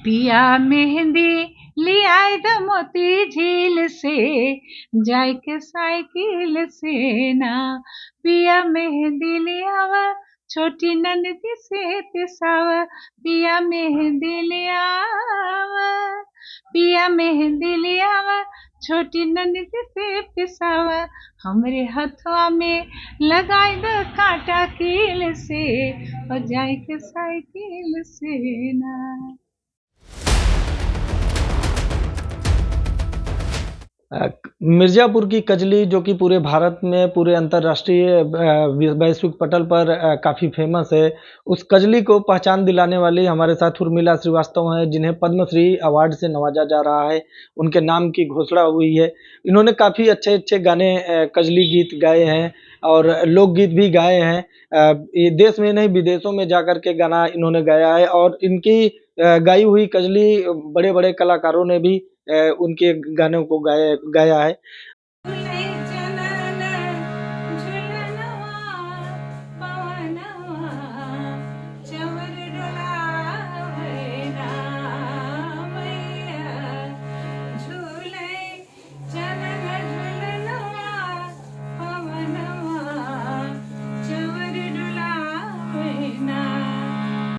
पिया मेहंदी लियाए द मोती झील से, जाय के साइकिल से ना। पिया मेहंदी लियावा छोटी ननदी से पिसावा, पिया मेहंदी लियावा, पिया मेहंदी लियावा छोटी ननदी से पिसावा, हमरे हथवा में लगाई द कांटा कील से, और जाय के साइकिल से ना। मिर्ज़ापुर की कजली जो कि पूरे भारत में, पूरे अंतर्राष्ट्रीय वैश्विक पटल पर काफ़ी फेमस है। उस कजली को पहचान दिलाने वाली हमारे साथ उर्मिला श्रीवास्तव हैं, जिन्हें पद्मश्री अवार्ड से नवाजा जा रहा है। उनके नाम की घोषणा हुई है। इन्होंने काफ़ी अच्छे-अच्छे गाने कजली गीत गाए हैं और लोकगीत भी गाए हैं। ये देश में नहीं, विदेशों में जाकर के गाना इन्होंने गाया है और इनकी गाई हुई कजली बड़े-बड़े कलाकारों ने भी उनके गानों को गाया है।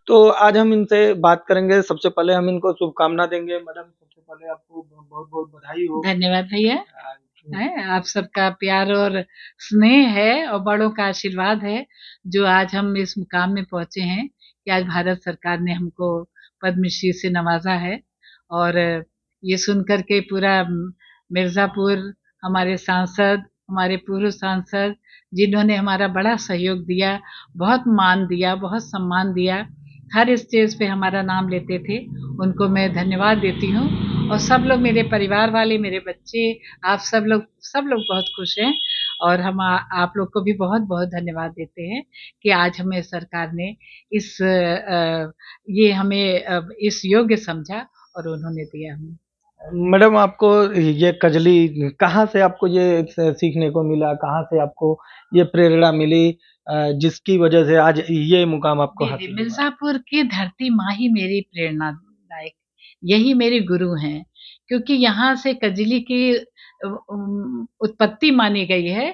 तो आज हम इनसे बात करेंगे। सबसे पहले हम इनको शुभकामना देंगे। मैडम, सबसे पहले आपको बहुत-बहुत बधाई हो। धन्यवाद भैया। आप सबका प्यार और स्नेह है और बड़ों का आशीर्वाद है, जो आज हम इस मुकाम में पहुंचे हैं कि आज भारत सरकार ने हमको पद्मश्री से नवाजा है। और ये सुनकर के पूरा मिर्ज़ापुर, हमारे सांसद, हमारे पूर्व सांसद, जिन्होंने हमारा बड़ा सहयोग दिया, बहुत मान दिया, बहुत सम्मान दिया, हर स्टेज पे हमारा नाम लेते थे, उनको मैं धन्यवाद देती हूँ। और सब लोग, मेरे परिवार वाले, मेरे बच्चे, आप सब लोग बहुत खुश हैं। और हम आप लोग को भी बहुत-बहुत धन्यवाद देते हैं कि आज हमें सरकार ने ये हमें इस योग्य समझा और उन्होंने दिया हमें। मैडम, आपको ये कजली कहाँ से आपको ये सीखने को मिला? कहाँ से आपको ये प्रेरणा मिली जिसकी वजह से आज ये मुकाम आपको हासिल हुआ? मिर्ज़ापुर की धरती माँ ही मेरी प्रेरणादायक, यही मेरे गुरु हैं, क्योंकि यहाँ से कजली की उत्पत्ति मानी गई है।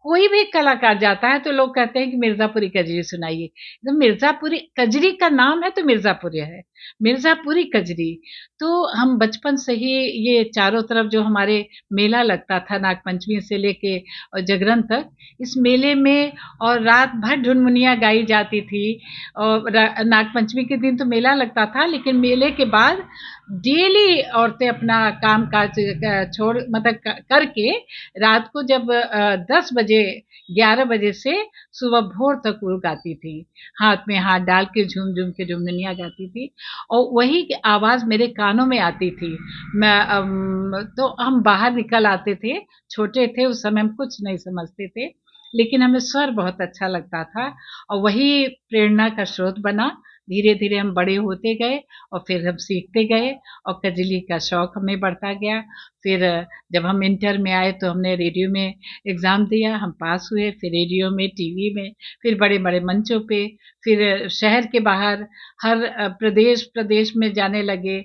कोई भी कलाकार जाता है तो लोग कहते हैं कि मिर्ज़ापुरी कजरी सुनाइए। तो मिर्ज़ापुरी कजरी का नाम है तो मिर्ज़ापुरी है, मिर्ज़ापुरी कजरी। तो हम बचपन से ही ये चारों तरफ जो हमारे मेला लगता था नागपंचमी से लेके और जागरण तक, इस मेले में और रात भर ढुनमुनिया गाई जाती थी। और नागपंचमी के दिन तो मेला लगता था, लेकिन मेले के बाद डेली औरतें अपना काम काज छोड़ मतलब करके रात को जब 10 बजे 11 बजे से सुबह भोर तक वो गाती थी, हाथ में हाथ डाल के झूम झूम के ढुनमुनिया गाती थी और वही आवाज़ मेरे कानों में आती थी। तो हम बाहर निकल आते थे, छोटे थे उस समय, हम कुछ नहीं समझते थे, लेकिन हमें स्वर बहुत अच्छा लगता था और वही प्रेरणा का स्रोत बना। धीरे-धीरे हम बड़े होते गए और फिर हम सीखते गए और कजली का शौक हमें बढ़ता गया। फिर जब हम इंटर में आए तो हमने रेडियो में एग्ज़ाम दिया, हम पास हुए, फिर रेडियो में, टीवी में, फिर बड़े-बड़े मंचों पे, फिर शहर के बाहर हर प्रदेश में जाने लगे।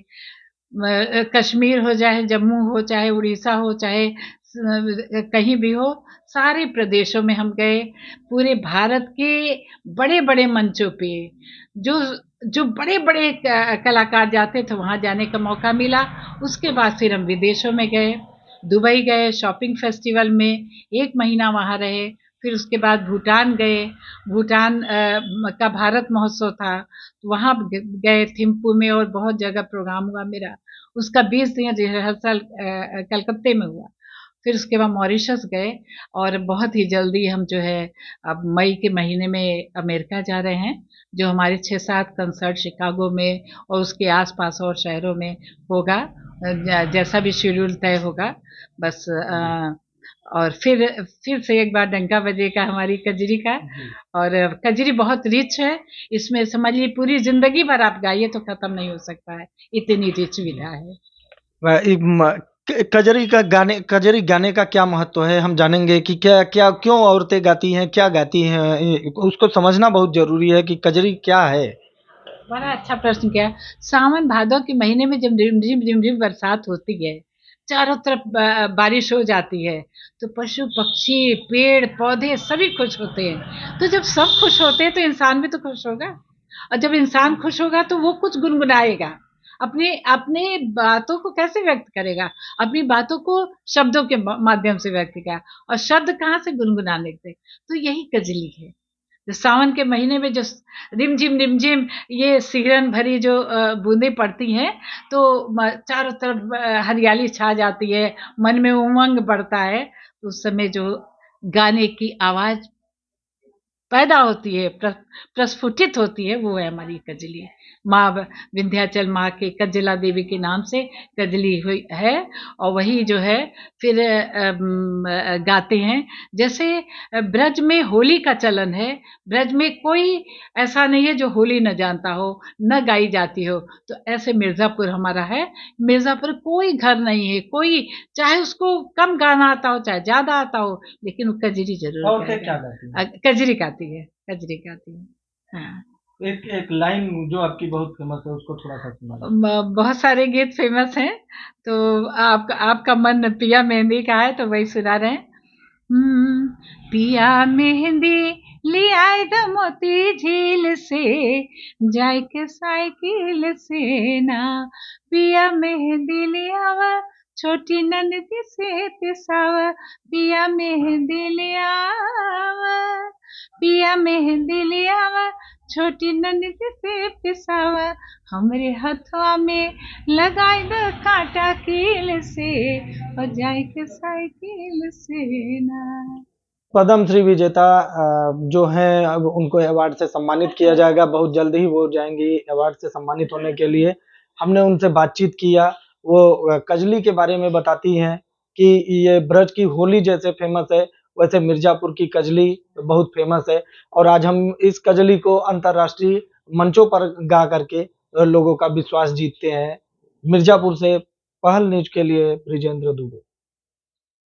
कश्मीर हो चाहे जम्मू हो, चाहे उड़ीसा हो, चाहे कहीं भी हो, सारे प्रदेशों में हम गए। पूरे भारत के बड़े-बड़े मंचों पे जो जो बड़े-बड़े कलाकार जाते थे, वहाँ जाने का मौका मिला। उसके बाद फिर हम विदेशों में गए, दुबई गए, शॉपिंग फेस्टिवल में 1 महीना वहाँ रहे। फिर उसके बाद भूटान गए, भूटान का भारत महोत्सव था, तो वहाँ गए थिम्पू में और बहुत जगह प्रोग्राम हुआ मेरा। उसका 20 दिन रिहर्सल कलकत्ते में हुआ। फिर उसके बाद मॉरिशस गए और बहुत ही जल्दी हम जो है अब मई के महीने में अमेरिका जा रहे हैं, जो हमारे 6-7 कंसर्ट शिकागो में और उसके आसपास और शहरों में होगा, जैसा भी शेड्यूल तय होगा। बस और फिर से एक बार डंका बजेगा हमारी कजरी का। और कजरी बहुत रिच है, इसमें समझिए पूरी जिंदगी भर आप गाइए तो खत्म नहीं हो सकता है, इतनी रिच विधा है। कजरी गाने का क्या महत्व है? हम जानेंगे कि क्या क्यों औरतें गाती हैं, क्या गाती हैं, उसको समझना बहुत जरूरी है कि कजरी क्या है। बड़ा अच्छा प्रश्न किया। सावन भादो के महीने में जब रिमझिम रिमझिम बरसात होती है, चारों तरफ बारिश हो जाती है, तो पशु पक्षी पेड़ पौधे सभी खुश होते हैं। तो जब सब खुश होते हैं तो इंसान भी तो खुश होगा, और जब इंसान खुश होगा तो वो कुछ गुनगुनाएगा। अपने अपने बातों को कैसे व्यक्त करेगा? अपनी बातों को शब्दों के माध्यम से व्यक्त किया, और शब्द कहाँ से गुनगुनाने थे? तो यही कजली है। जो सावन के महीने में जो रिमझिम रिमझिम ये सिहरन भरी जो बूंदें पड़ती हैं, तो चारों तरफ हरियाली छा जाती है, मन में उमंग बढ़ता है। तो उस समय जो गाने की आवाज पैदा होती है, प्रस्फुटित होती है, वो है हमारी कजली। माँ विंध्याचल माँ के कजला देवी के नाम से कजली हुई है। और वही जो है फिर गाते हैं। जैसे ब्रज में होली का चलन है, ब्रज में कोई ऐसा नहीं है जो होली न जानता हो, न गाई जाती हो। तो ऐसे मिर्जापुर हमारा है। मिर्जापुर कोई घर नहीं है, कोई चाहे उसको कम गाना आता हो चाहे ज्यादा आता हो, लेकिन वो कजरी जरूर औरतें क्या गाएगा। गाती हैं? कजरी गाती है, कजरी गाती है। हाँ। एक एक लाइन जो आपकी बहुत फेमस है उसको थोड़ा सा सुना दीजिए। बहुत सारे गीत फेमस हैं, तो आपका मन पिया मेहंदी का है तो वही सुना रहे हैं। पिया मेहंदी ले आए द मोती झील से, जाय के साइकिल से ना। पिया मेहंदी ले आवा, छोटी ननदी से पिसावा। पिया मेहंदी ले आवा, पिया मेहंदी ले आवा, छोटी ननदी से पिसावा। हमरे हथवा में लगाई द कांटा कील से, और जाय के साइकिल से ना। पद्म श्री विजेता जो हैं अब उनको अवार्ड से सम्मानित किया जाएगा, बहुत जल्द ही वो जाएंगी अवार्ड से सम्मानित होने के लिए। हमने उनसे बातचीत किया, वो कजली के बारे में बताती हैं कि ये ब्रज की होली जैसे फेमस है, वैसे मिर्जापुर की कजली बहुत फेमस है। और आज हम इस कजली को अंतर्राष्ट्रीय मंचों पर गा करके लोगों का विश्वास जीतते हैं। मिर्जापुर से पहल न्यूज के लिए ब्रिजेंद्र दुबे।